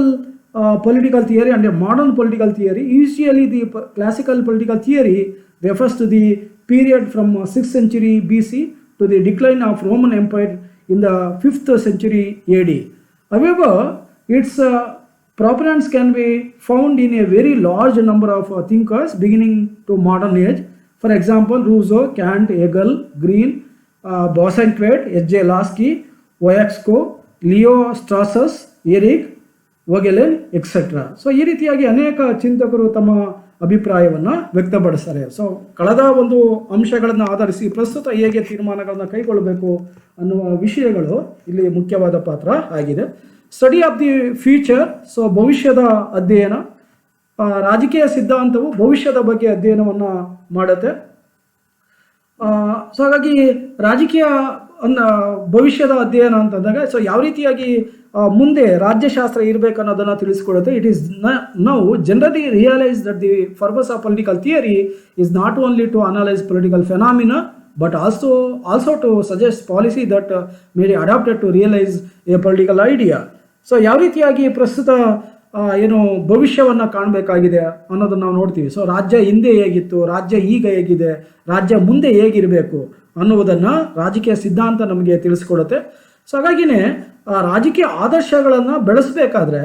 political theory and a modern political theory. Usually the classical political theory refers to the period from 6th century BC to the decline of Roman Empire in the 5th century AD. However, its proponents can be found in a very large number of thinkers beginning to modern age. For example, Rousseau, Kant, Hegel, Green, Bosanquet, H.J. Lasky, Wojciechowski, Leo Strauss, Erich Vogelin, etcetera. So ಈ ರೀತಿಯಾಗಿ ಅನೇಕ ಚಿಂತಕರು ತಮ್ಮ ಅಭಿಪ್ರಾಯವನ್ನು ವ್ಯಕ್ತಪಡಿಸ್ತಾರೆ. So ಕಳೆದ ಒಂದು ಅಂಶಗಳನ್ನು ಆಧರಿಸಿ ಪ್ರಸ್ತುತ ಹೇಗೆ ತೀರ್ಮಾನಗಳನ್ನು ಕೈಗೊಳ್ಳಬೇಕು ಅನ್ನುವ ವಿಷಯಗಳು ಇಲ್ಲಿ ಮುಖ್ಯವಾದ ಪಾತ್ರ ಆಗಿದೆ. Study of the future, so ಭವಿಷ್ಯದ ಅಧ್ಯಯನ. ರಾಜಕೀಯ ಸಿದ್ಧಾಂತವು ಭವಿಷ್ಯದ ಬಗ್ಗೆ ಅಧ್ಯಯನವನ್ನು ಮಾಡುತ್ತೆ. ಸೊ ಹಾಗಾಗಿ ರಾಜಕೀಯ ಭವಿಷ್ಯದ ಅಧ್ಯಯನ ಅಂತಂದಾಗ ಸೊ ಯಾವ ರೀತಿಯಾಗಿ ಮುಂದೆ ರಾಜ್ಯಶಾಸ್ತ್ರ ಇರಬೇಕು ಅನ್ನೋದನ್ನು ತಿಳಿಸ್ಕೊಡುತ್ತೆ. It is now generally realise that the purpose of political theory is not only to analyse political phenomena but also to suggest policy that may be adapted to realize a political idea. So ಯಾವ ರೀತಿಯಾಗಿ ಪ್ರಸ್ತುತ ಏನು ಭವಿಷ್ಯವನ್ನು ಕಾಣಬೇಕಾಗಿದೆ ಅನ್ನೋದನ್ನು ನಾವು ನೋಡ್ತೀವಿ. So ರಾಜ್ಯ ಹಿಂದೆ ಹೇಗಿತ್ತು, ರಾಜ್ಯ ಈಗ ಹೇಗಿದೆ, ರಾಜ್ಯ ಮುಂದೆ ಹೇಗಿರಬೇಕು ಅನ್ನುವುದನ್ನು ರಾಜಕೀಯ ಸಿದ್ಧಾಂತ ನಮಗೆ ತಿಳಿಸ್ಕೊಡುತ್ತೆ. ಸೊ ಹಾಗಾಗಿನೇ ರಾಜಕೀಯ ಆದರ್ಶಗಳನ್ನು ಬೆಳೆಸಬೇಕಾದ್ರೆ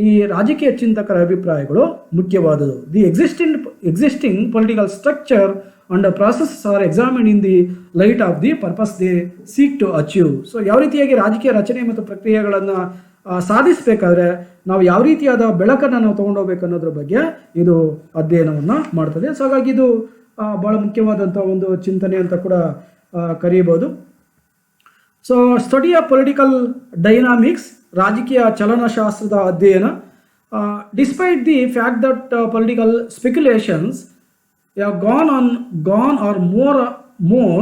ಈ ರಾಜಕೀಯ ಚಿಂತಕರ ಅಭಿಪ್ರಾಯಗಳು ಮುಖ್ಯವಾದದ್ದು. The existing political structure and the processes are examined in the light of the purpose they seek to achieve. So ಯಾವ ರೀತಿಯಾಗಿ ರಾಜಕೀಯ ರಚನೆ ಮತ್ತು ಪ್ರಕ್ರಿಯೆಗಳನ್ನು ಸಾಧಿಸಬೇಕಾದ್ರೆ ನಾವು ಯಾವ ರೀತಿಯಾದ ಬೆಳಕನ್ನು ನಾವು ತೊಗೊಂಡೋಗ್ಬೇಕು ಅನ್ನೋದ್ರ ಬಗ್ಗೆ ಇದು ಅಧ್ಯಯನವನ್ನು ಮಾಡ್ತದೆ. ಸೊ ಹಾಗಾಗಿ ಇದು ಭಾಳ ಮುಖ್ಯವಾದಂಥ ಒಂದು ಚಿಂತನೆ ಅಂತ ಕೂಡ ಕರೀಬೋದು. So study of political dynamics, ರಾಜಕೀಯ ಚಲನಶಾಸ್ತ್ರದ ಅಧ್ಯಯನ. Despite the fact that political speculations have gone or more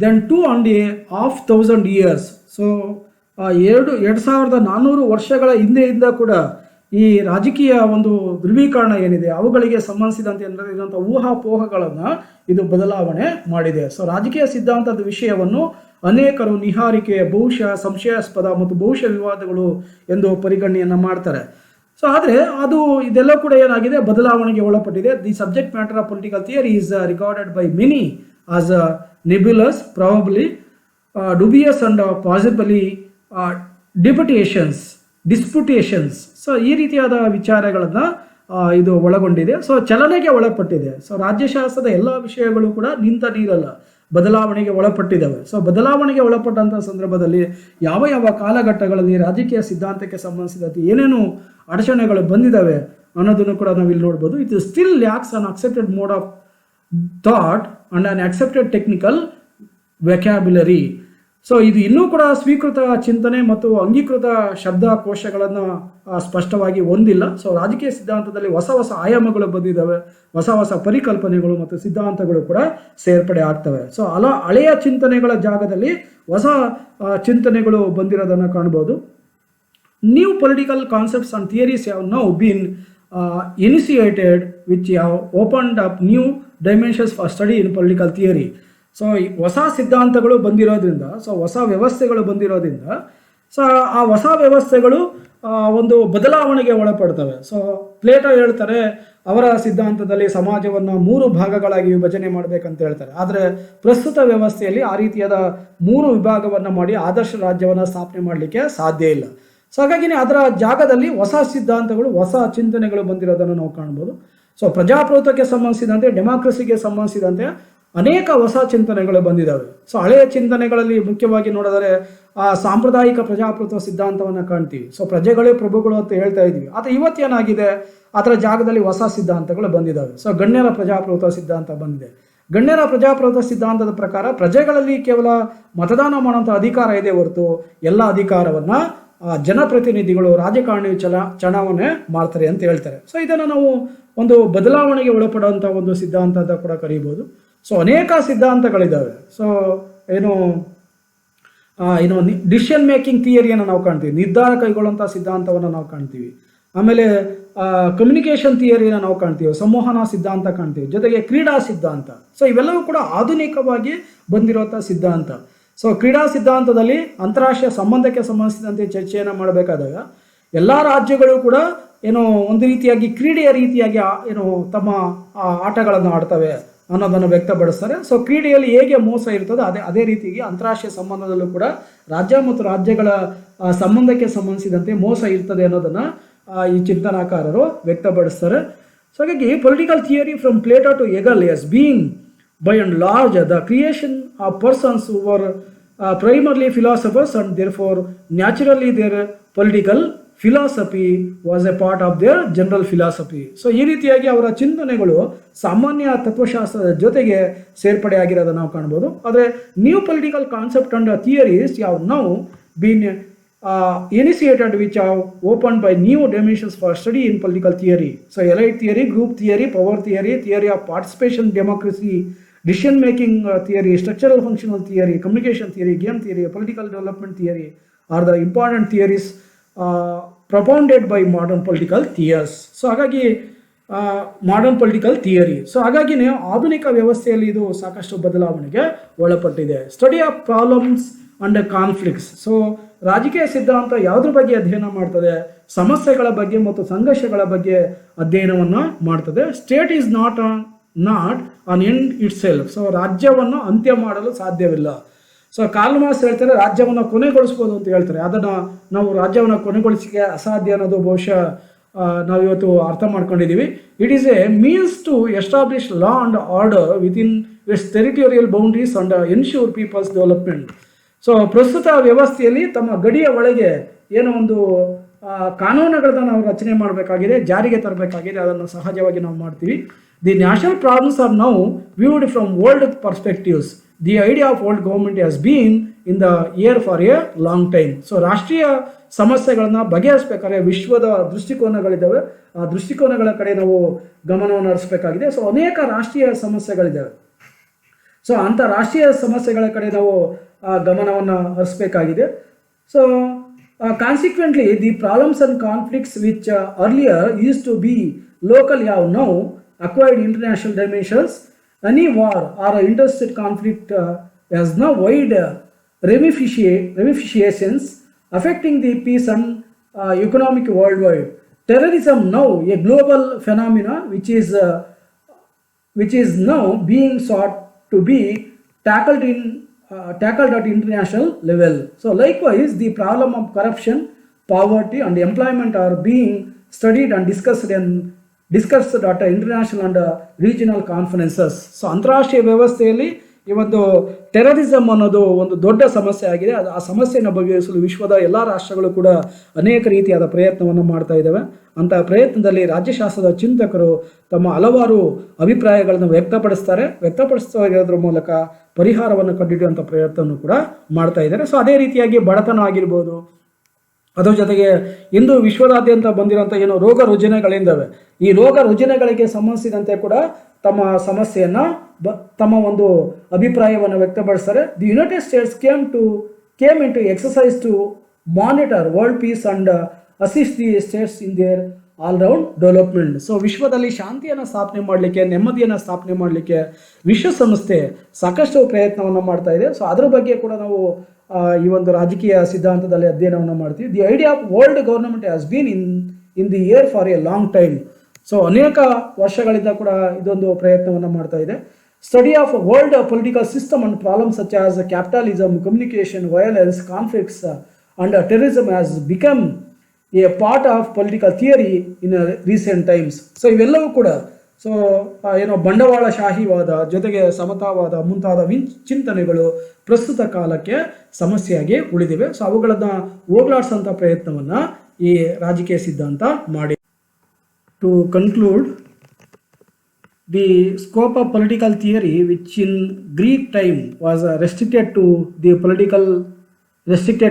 than 2.5,000 years. So 2,400 ವರ್ಷಗಳ ಹಿಂದೆಯಿಂದ ಕೂಡ ಈ ರಾಜಕೀಯ ಒಂದು ಧ್ರುವೀಕರಣ ಏನಿದೆ ಅವುಗಳಿಗೆ ಸಂಬಂಧಿಸಿದಂತೆ ಇರುವಂಥ ಊಹಾಪೋಹಗಳನ್ನು ಇದು ಬದಲಾವಣೆ ಮಾಡಿದೆ. ಸೊ ರಾಜಕೀಯ ಸಿದ್ಧಾಂತದ ವಿಷಯವನ್ನು ಅನೇಕರು ನಿಹಾರಿಕೆ, ಬಹುಶಃ ಸಂಶಯಾಸ್ಪದ ಮತ್ತು ಬಹುಶಃ ವಿವಾದಗಳು ಎಂದು ಪರಿಗಣನೆಯನ್ನು ಮಾಡ್ತಾರೆ. ಸೊ ಆದರೆ ಅದು ಇದೆಲ್ಲ ಕೂಡ ಏನಾಗಿದೆ, ಬದಲಾವಣೆಗೆ ಒಳಪಟ್ಟಿದೆ. The subject matter of political theory is regarded by many as nebulous, probably dubious and possibly disputations. So ಈ ರೀತಿಯಾದ ವಿಚಾರಗಳನ್ನು ಇದು ಒಳಗೊಂಡಿದೆ. ಸೊ ಚಲನೆಗೆ ಒಳಪಟ್ಟಿದೆ. ಸೊ ರಾಜ್ಯಶಾಸ್ತ್ರದ ಎಲ್ಲ ವಿಷಯಗಳು ಕೂಡ ನಿಂತ ನೀರಲ್ಲ, ಬದಲಾವಣೆಗೆ ಒಳಪಟ್ಟಿದ್ದಾವೆ. ಸೊ ಬದಲಾವಣೆಗೆ ಒಳಪಟ್ಟಂಥ ಸಂದರ್ಭದಲ್ಲಿ ಯಾವ ಯಾವ ಕಾಲಘಟ್ಟಗಳಲ್ಲಿ ರಾಜಕೀಯ ಸಿದ್ಧಾಂತಕ್ಕೆ ಸಂಬಂಧಿಸಿದಂತೆ ಏನೇನು ಅಡಚಣೆಗಳು ಬಂದಿದ್ದಾವೆ ಅನ್ನೋದನ್ನು ಕೂಡ ನಾವು ಇಲ್ಲಿ ನೋಡ್ಬೋದು. It still lakhs an accepted mode of thought and an accepted technical vocabulary. So ಇದು ಇನ್ನೂ ಕೂಡ ಸ್ವೀಕೃತ ಚಿಂತನೆ ಮತ್ತು ಅಂಗೀಕೃತ ಶಬ್ದಕೋಶಗಳನ್ನು ಸ್ಪಷ್ಟವಾಗಿ ಹೊಂದಿಲ್ಲ. ಸೊ ರಾಜಕೀಯ ಸಿದ್ಧಾಂತದಲ್ಲಿ ಹೊಸ ಹೊಸ ಆಯಾಮಗಳು ಬಂದಿದ್ದಾವೆ, ಹೊಸ ಹೊಸ ಪರಿಕಲ್ಪನೆಗಳು ಮತ್ತು ಸಿದ್ಧಾಂತಗಳು ಕೂಡ ಸೇರ್ಪಡೆ ಆಗ್ತವೆ. ಸೊ ಹಳೆಯ ಚಿಂತನೆಗಳ ಜಾಗದಲ್ಲಿ ಹೊಸ ಚಿಂತನೆಗಳು ಬಂದಿರೋದನ್ನು ಕಾಣ್ಬೋದು. New political concepts and theories have now been initiated which have opened up new dimensions for study in political theory. So ಹೊಸ ಸಿದ್ಧಾಂತಗಳು ಬಂದಿರೋದ್ರಿಂದ, ಸೊ ಹೊಸ ವ್ಯವಸ್ಥೆಗಳು ಬಂದಿರೋದ್ರಿಂದ, ಸೊ ಆ ಹೊಸ ವ್ಯವಸ್ಥೆಗಳು ಒಂದು ಬದಲಾವಣೆಗೆ ಒಳಪಡ್ತವೆ. ಸೊ ಪ್ಲೇಟೋ ಹೇಳ್ತಾರೆ ಅವರ ಸಿದ್ಧಾಂತದಲ್ಲಿ ಸಮಾಜವನ್ನು 3 ಭಾಗಗಳಾಗಿ ವಿಭಜನೆ ಮಾಡಬೇಕಂತ ಹೇಳ್ತಾರೆ. ಆದರೆ ಪ್ರಸ್ತುತ ವ್ಯವಸ್ಥೆಯಲ್ಲಿ ಆ ರೀತಿಯಾದ 3 ವಿಭಾಗವನ್ನು ಮಾಡಿ ಆದರ್ಶ ರಾಜ್ಯವನ್ನು ಸ್ಥಾಪನೆ ಮಾಡಲಿಕ್ಕೆ ಸಾಧ್ಯ ಇಲ್ಲ. ಸೊ ಹಾಗಾಗಿ ಅದರ ಜಾಗದಲ್ಲಿ ಹೊಸ ಸಿದ್ಧಾಂತಗಳು, ಹೊಸ ಚಿಂತನೆಗಳು ಬಂದಿರೋದನ್ನು ನಾವು ಕಾಣ್ಬೋದು. ಸೊ ಪ್ರಜಾಪ್ರಭುತ್ವಕ್ಕೆ ಸಂಬಂಧಿಸಿದಂತೆ, ಡೆಮಾಕ್ರಸಿಗೆ ಸಂಬಂಧಿಸಿದಂತೆ ಅನೇಕ ಹೊಸ ಚಿಂತನೆಗಳು ಬಂದಿದ್ದಾವೆ. ಸೊ ಹಳೆಯ ಚಿಂತನೆಗಳಲ್ಲಿ ಮುಖ್ಯವಾಗಿ ನೋಡಿದರೆ ಸಾಂಪ್ರದಾಯಿಕ ಪ್ರಜಾಪ್ರಭುತ್ವ ಸಿದ್ಧಾಂತವನ್ನು ಕಾಣ್ತೀವಿ. ಸೊ ಪ್ರಜೆಗಳೇ ಪ್ರಭುಗಳು ಅಂತ ಹೇಳ್ತಾ ಇದ್ವಿ. ಆದರೆ ಇವತ್ತೇನಾಗಿದೆ, ಅದರ ಜಾಗದಲ್ಲಿ ಹೊಸ ಸಿದ್ಧಾಂತಗಳು ಬಂದಿದ್ದಾವೆ. ಸೊ ಗಣ್ಯರ ಪ್ರಜಾಪ್ರಭುತ್ವ ಸಿದ್ಧಾಂತ ಬಂದಿದೆ. ಗಣ್ಯರ ಪ್ರಜಾಪ್ರಭುತ್ವ ಸಿದ್ಧಾಂತದ ಪ್ರಕಾರ ಪ್ರಜೆಗಳಲ್ಲಿ ಕೇವಲ ಮತದಾನ ಮಾಡುವಂಥ ಅಧಿಕಾರ ಇದೆ ಹೊರತು ಎಲ್ಲ ಅಧಿಕಾರವನ್ನು ಜನಪ್ರತಿನಿಧಿಗಳು, ರಾಜಕಾರಣಿ ಚುನಾವಣೆ ಮಾಡ್ತಾರೆ ಅಂತ ಹೇಳ್ತಾರೆ. ಸೊ ಇದನ್ನು ನಾವು ಒಂದು ಬದಲಾವಣೆಗೆ ಒಳಪಡುವಂಥ ಒಂದು ಸಿದ್ಧಾಂತ ಅಂತ ಕೂಡ ಕರೀಬೋದು. ಸೊ ಅನೇಕ ಸಿದ್ಧಾಂತಗಳಿದ್ದಾವೆ. ಸೊ ಏನು ಡಿಸಿಷನ್ ಮೇಕಿಂಗ್ ಥಿಯರಿಯನ್ನು ನಾವು ಕಾಣ್ತೀವಿ, ನಿರ್ಧಾರ ಕೈಗೊಳ್ಳುವಂಥ ಸಿದ್ಧಾಂತವನ್ನು ನಾವು ಕಾಣ್ತೀವಿ. ಆಮೇಲೆ ಕಮ್ಯುನಿಕೇಷನ್ ಥಿಯರಿನ ನಾವು ಕಾಣ್ತೀವಿ, ಸಂವಹನ ಸಿದ್ಧಾಂತ ಕಾಣ್ತೀವಿ, ಜೊತೆಗೆ ಕ್ರೀಡಾ ಸಿದ್ಧಾಂತ. ಸೊ ಇವೆಲ್ಲವೂ ಕೂಡ ಆಧುನಿಕವಾಗಿ ಬಂದಿರುವಂಥ ಸಿದ್ಧಾಂತ. ಸೊ ಕ್ರೀಡಾ ಸಿದ್ಧಾಂತದಲ್ಲಿ ಅಂತಾರಾಷ್ಟ್ರೀಯ ಸಂಬಂಧಕ್ಕೆ ಸಂಬಂಧಿಸಿದಂತೆ ಚರ್ಚೆಯನ್ನು ಮಾಡಬೇಕಾದಾಗ ಎಲ್ಲ ರಾಜ್ಯಗಳು ಕೂಡ ಏನೋ ಒಂದು ರೀತಿಯಾಗಿ ಕ್ರೀಡೆಯ ರೀತಿಯಾಗಿ ತಮ್ಮ ಆಟಗಳನ್ನು ಆಡ್ತವೆ ಅನ್ನೋದನ್ನು ವ್ಯಕ್ತಪಡಿಸ್ತಾರೆ. ಸೊ ಕ್ರೀಡೆಯಲ್ಲಿ ಹೇಗೆ ಮೋಸ ಇರ್ತದೆ ಅದೇ ರೀತಿಯಾಗಿ ಅಂತಾರಾಷ್ಟ್ರೀಯ ಸಂಬಂಧದಲ್ಲೂ ಕೂಡ ರಾಜ್ಯ ಮತ್ತು ರಾಜ್ಯಗಳ ಸಂಬಂಧಕ್ಕೆ ಸಂಬಂಧಿಸಿದಂತೆ ಮೋಸ ಇರ್ತದೆ ಅನ್ನೋದನ್ನು ಈ ಚಿಂತನಾಕಾರರು ವ್ಯಕ್ತಪಡಿಸ್ತಾರೆ. ಸೊ ಹಾಗಾಗಿ political theory from Plato to Hegel as being by and large the creation of persons who were primarily philosophers, and therefore naturally their political philosophy was a part of their general philosophy. So ಈ ರೀತಿಯಾಗಿ ಅವರ ಚಿಂತನೆಗಳು ಸಾಮಾನ್ಯ ತತ್ವಶಾಸ್ತ್ರದ ಜೊತೆಗೆ ಸೇರ್ಪಡೆ ಆಗಿರೋದನ್ನು ನಾವು ಕಾಣ್ಬೋದು. ಆದರೆ new political concept and theories ಯಾವ ನಾವು bean initiated which are opened by new dimensions for study in political theory. So elite theory, group theory, power theory, theory of participation democracy, decision making theory, structural functional theory, communication theory, game theory, political development theory are the important theories propounded by modern political theorists. So ಹಾಗಾಗಿ modern political theory. So ಹಾಗಾಗಿ ಆಧುನಿಕ ವ್ಯವಸ್ಥೆಯಲ್ಲಿ ಇದು ಸಾಕಷ್ಟು ಬದಲಾವಣೆಗೆ ಒಳಪಟ್ಟಿದೆ. Study of problems and conflicts. So ರಾಜಕೀಯ ಸಿದ್ಧಾಂತ ಯಾವುದ್ರ ಬಗ್ಗೆ ಅಧ್ಯಯನ ಮಾಡ್ತದೆ? ಸಮಸ್ಯೆಗಳ ಬಗ್ಗೆ ಮತ್ತು ಸಂಘರ್ಷಗಳ ಬಗ್ಗೆ ಅಧ್ಯಯನವನ್ನು ಮಾಡ್ತದೆ. State is not on end it self. So ರಾಜ್ಯವನ್ನು ಅಂತ್ಯ ಮಾಡಲು ಸಾಧ್ಯವಿಲ್ಲ. ಸೊ ಕಾರ್ಲ್ ಮಾರ್ಕ್ಸ್ ಹೇಳ್ತಾರೆ ರಾಜ್ಯವನ್ನು ಕೊನೆಗೊಳಿಸ್ಬೋದು ಅಂತ ಹೇಳ್ತಾರೆ. ಅದನ್ನು ನಾವು ರಾಜ್ಯವನ್ನು ಕೊನೆಗೊಳಿಸಿಕೆ ಅಸಾಧ್ಯ ಅನ್ನೋದು ಬಹುಶಃ ನಾವಿವತ್ತು ಅರ್ಥ ಮಾಡ್ಕೊಂಡಿದ್ದೀವಿ. It is a means to establish law and order within its territorial boundaries and ensure people's development. So ಪ್ರಸ್ತುತ ವ್ಯವಸ್ಥೆಯಲ್ಲಿ ತಮ್ಮ ಗಡಿಯ ಒಳಗೆ ಏನೋ ಒಂದು ಕಾನೂನುಗಳನ್ನ ನಾವು ರಚನೆ ಮಾಡಬೇಕಾಗಿದೆ, ಜಾರಿಗೆ ತರಬೇಕಾಗಿದೆ. ಅದನ್ನು ಸಹಜವಾಗಿ ನಾವು ಮಾಡ್ತೀವಿ. The national problems are now viewed from world perspectives. The idea of world government has been in the air for A long time. So ರಾಷ್ಟ್ರೀಯ ಸಮಸ್ಯೆಗಳನ್ನ ಬಗೆಹರಿಸಬೇಕಾದ್ರೆ ವಿಶ್ವದ ದೃಷ್ಟಿಕೋನಗಳಿದ್ದಾವೆ. ಆ ದೃಷ್ಟಿಕೋನಗಳ ಕಡೆ ನಾವು ಗಮನವನ್ನು ಹರಿಸಬೇಕಾಗಿದೆ. ಸೊ ಅನೇಕ ರಾಷ್ಟ್ರೀಯ ಸಮಸ್ಯೆಗಳಿದ್ದಾವೆ. ಸೊ ಅಂಥ ರಾಷ್ಟ್ರೀಯ ಸಮಸ್ಯೆಗಳ ಕಡೆ ನಾವು ಗಮನವನ್ನು ಹರಿಸಬೇಕಾಗಿದೆ. So consequently the problems and conflicts which earlier use to be local have now acquired international dimensions. Any war or interstate conflict has now wide ramifications affecting the peace and economic worldwide. Terrorism now a global phenomena which is now being sought to be tackled at international level. So likewise the problem of corruption, poverty and employment are being studied and discussed at international and regional conferences. So ಅಂತಾರಾಷ್ಟ್ರೀಯ ವ್ಯವಸ್ಥೆಯಲ್ಲಿ ಈ ಒಂದು terrorism ಅನ್ನೋದು ಒಂದು ದೊಡ್ಡ ಸಮಸ್ಯೆ ಆಗಿದೆ. ಆ ಸಮಸ್ಯೆಯನ್ನು ಬಗೆಹರಿಸಲು ವಿಶ್ವದ ಎಲ್ಲ ರಾಷ್ಟ್ರಗಳು ಕೂಡ ಅನೇಕ ರೀತಿಯಾದ ಪ್ರಯತ್ನವನ್ನು ಮಾಡ್ತಾ ಇದ್ದಾವೆ. ಅಂತಹ ಪ್ರಯತ್ನದಲ್ಲಿ ರಾಜ್ಯಶಾಸ್ತ್ರದ ಚಿಂತಕರು ತಮ್ಮ ಹಲವಾರು ಅಭಿಪ್ರಾಯಗಳನ್ನು ವ್ಯಕ್ತಪಡಿಸೋದ್ರ ಮೂಲಕ ಪರಿಹಾರವನ್ನು ಕಂಡುಹಿಡಿಯುವಂಥ ಪ್ರಯತ್ನವನ್ನು ಕೂಡ ಮಾಡ್ತಾ ಇದ್ದಾರೆ. ಸೊ ಅದೇ ರೀತಿಯಾಗಿ ಬಡತನ ಆಗಿರ್ಬೋದು, ಅದರ ಜೊತೆಗೆ ಇಂದು ವಿಶ್ವದಾದ್ಯಂತ ಬಂದಿರೋಂಥ ಏನೋ ರೋಗ ರುಜಿನಗಳಿದ್ದಾವೆ. ಈ ರೋಗ ರುಜಿನಗಳಿಗೆ ಸಂಬಂಧಿಸಿದಂತೆ ಕೂಡ ತಮ್ಮ ಸಮಸ್ಯೆಯನ್ನು ತಮ್ಮ ಒಂದು ಅಭಿಪ್ರಾಯವನ್ನು ವ್ಯಕ್ತಪಡಿಸ್ತಾರೆ. The United States came in to exercise to monitor world peace and assist the states in their all round development. So ವಿಶ್ವದಲ್ಲಿ ಶಾಂತಿಯನ್ನು ಸ್ಥಾಪನೆ ಮಾಡಲಿಕ್ಕೆ, ನೆಮ್ಮದಿಯನ್ನು ಸ್ಥಾಪನೆ ಮಾಡಲಿಕ್ಕೆ ವಿಶ್ವಸಂಸ್ಥೆ ಸಾಕಷ್ಟು ಪ್ರಯತ್ನವನ್ನು ಮಾಡ್ತಾ ಇದೆ. ಸೊ ಅದರ ಬಗ್ಗೆ ಕೂಡ ನಾವು ಈ ಒಂದು ರಾಜಕೀಯ ಸಿದ್ಧಾಂತದಲ್ಲಿ ಅಧ್ಯಯನವನ್ನು ಮಾಡ್ತೀವಿ. The idea of world government has been in the air for A long time. So ಅನೇಕ ವರ್ಷಗಳಿಂದ ಕೂಡ ಇದೊಂದು ಪ್ರಯತ್ನವನ್ನು ಮಾಡ್ತಾ ಇದೆ. Study of world political system and problems such as capitalism, communication, violence, conflicts and terrorism has become A part of political theory in recent times. So ಇವೆಲ್ಲವೂ ಕೂಡ ಏನೋ ಬಂಡವಾಳಶಾಹಿವಾದ ಜೊತೆಗೆ ಸಮತಾವಾದ ಮುಂತಾದ ಚಿಂತನೆಗಳು ಪ್ರಸ್ತುತ ಕಾಲಕ್ಕೆ ಸಮಸ್ಯೆಯಾಗಿ ಉಳಿದಿವೆ. ಸೊ ಅವುಗಳನ್ನು ಹೋಗ್ಲಾಡಿಸೋಂಥ ಪ್ರಯತ್ನವನ್ನು ಈ ರಾಜಕೀಯ ಸಿದ್ಧಾಂತ ಮಾಡಿ. To conclude, the scope of political theory which in Greek time was restricted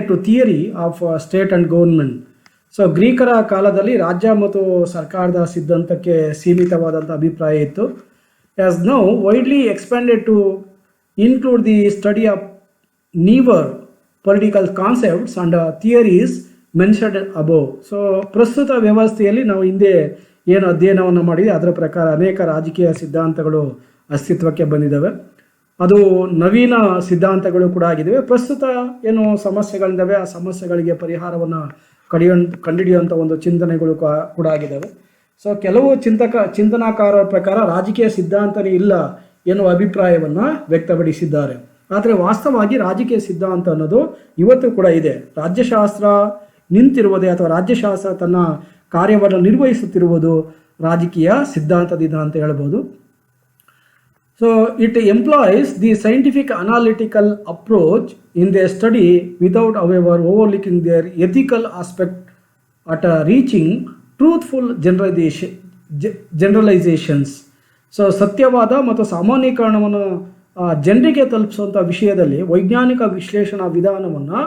to theory of state and government. ಸೊ ಗ್ರೀಕರ ಕಾಲದಲ್ಲಿ ರಾಜ್ಯ ಮತ್ತು ಸರ್ಕಾರದ ಸಿದ್ಧಾಂತಕ್ಕೆ ಸೀಮಿತವಾದಂಥ ಅಭಿಪ್ರಾಯ ಇತ್ತು. Has now widely expanded to include the study of newer political concepts and theories mentioned above. So ಪ್ರಸ್ತುತ ವ್ಯವಸ್ಥೆಯಲ್ಲಿ ನಾವು ಹಿಂದೆ ಏನು ಅಧ್ಯಯನವನ್ನು ಮಾಡಿದೆ ಅದರ ಪ್ರಕಾರ ಅನೇಕ ರಾಜಕೀಯ ಸಿದ್ಧಾಂತಗಳು ಅಸ್ತಿತ್ವಕ್ಕೆ ಬಂದಿದ್ದಾವೆ. ಅದು ನವೀನ ಸಿದ್ಧಾಂತಗಳು ಕೂಡ ಆಗಿದ್ದಾವೆ. ಪ್ರಸ್ತುತ ಏನು ಸಮಸ್ಯೆಗಳಿದ್ದಾವೆ ಆ ಸಮಸ್ಯೆಗಳಿಗೆ ಪರಿಹಾರವನ್ನು ಕಂಡುಹಿಡಿಯುವಂಥ ಒಂದು ಚಿಂತನೆಗಳು ಕೂಡ ಆಗಿದ್ದಾವೆ. ಸೊ ಕೆಲವು ಚಿಂತನಾಕಾರರ ಪ್ರಕಾರ ರಾಜಕೀಯ ಸಿದ್ಧಾಂತನೇ ಇಲ್ಲ ಎನ್ನುವ ಅಭಿಪ್ರಾಯವನ್ನು ವ್ಯಕ್ತಪಡಿಸಿದ್ದಾರೆ. ಆದರೆ ವಾಸ್ತವವಾಗಿ ರಾಜಕೀಯ ಸಿದ್ಧಾಂತ ಅನ್ನೋದು ಇವತ್ತು ಕೂಡ ಇದೆ. ರಾಜ್ಯಶಾಸ್ತ್ರ ನಿಂತಿರುವುದೇ ಅಥವಾ ರಾಜ್ಯಶಾಸ್ತ್ರ ತನ್ನ ಕಾರ್ಯವನ್ನು ನಿರ್ವಹಿಸುತ್ತಿರುವುದು ರಾಜಕೀಯ ಸಿದ್ಧಾಂತದಿಂದ ಅಂತ ಹೇಳ್ಬೋದು. So it employees the scientific analytical approach in their study without however overlooking their ethical aspect at reaching truthful generalizations. So ಸತ್ಯವಾದ ಮತ್ತು ಸಾಮಾನ್ಯೀಕರಣವನ್ನು ಜನರಿಗೆ ತಲುಪಿಸುವಂಥ ವಿಷಯದಲ್ಲಿ ವೈಜ್ಞಾನಿಕ ವಿಶ್ಲೇಷಣಾ ವಿಧಾನವನ್ನು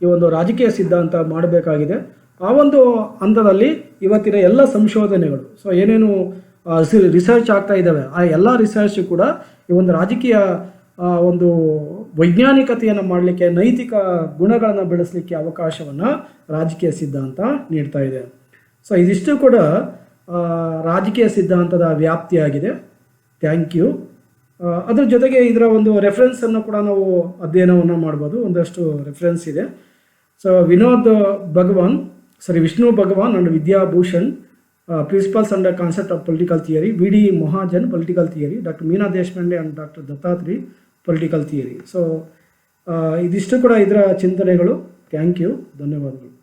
ಈ ಒಂದು ರಾಜಕೀಯ ಸಿದ್ಧಾಂತ ಮಾಡಬೇಕಾಗಿದೆ. ಆ ಒಂದು ಹಂತದಲ್ಲಿ ಇವತ್ತಿನ ಎಲ್ಲ ಸಂಶೋಧನೆಗಳು, ಸೊ ಏನೇನು ರಿಸರ್ಚ್ ಆಗ್ತಾ ಇದ್ದಾವೆ ಆ ಎಲ್ಲ ರಿಸರ್ಚ್ ಕೂಡ ಈ ಒಂದು ರಾಜಕೀಯ ಒಂದು ವೈಜ್ಞಾನಿಕತೆಯನ್ನು ಮಾಡಲಿಕ್ಕೆ, ನೈತಿಕ ಗುಣಗಳನ್ನು ಬೆಳೆಸಲಿಕ್ಕೆ ಅವಕಾಶವನ್ನು ರಾಜಕೀಯ ಸಿದ್ಧಾಂತ ನೀಡ್ತಾ ಇದೆ. ಸೊ ಇದಿಷ್ಟು ಕೂಡ ರಾಜಕೀಯ ಸಿದ್ಧಾಂತದ ವ್ಯಾಪ್ತಿಯಾಗಿದೆ. Thank you. ಅದ್ರ ಜೊತೆಗೆ ಇದರ ಒಂದು ರೆಫರೆನ್ಸನ್ನು ಕೂಡ ನಾವು ಅಧ್ಯಯನವನ್ನು ಮಾಡ್ಬೋದು. ಒಂದಷ್ಟು ರೆಫರೆನ್ಸ್ ಇದೆ. So Vishnu Bhagwan and Vidyabhushan, principles under concept of political theory, V D Mahajan political theory, doctor Meena Deshpande and doctor Dattatri political theory. So ಇದಿಷ್ಟು ಕೂಡ ಇದರ ಚಿಂತನೆಗಳು. Thank you. ಧನ್ಯವಾದಗಳು.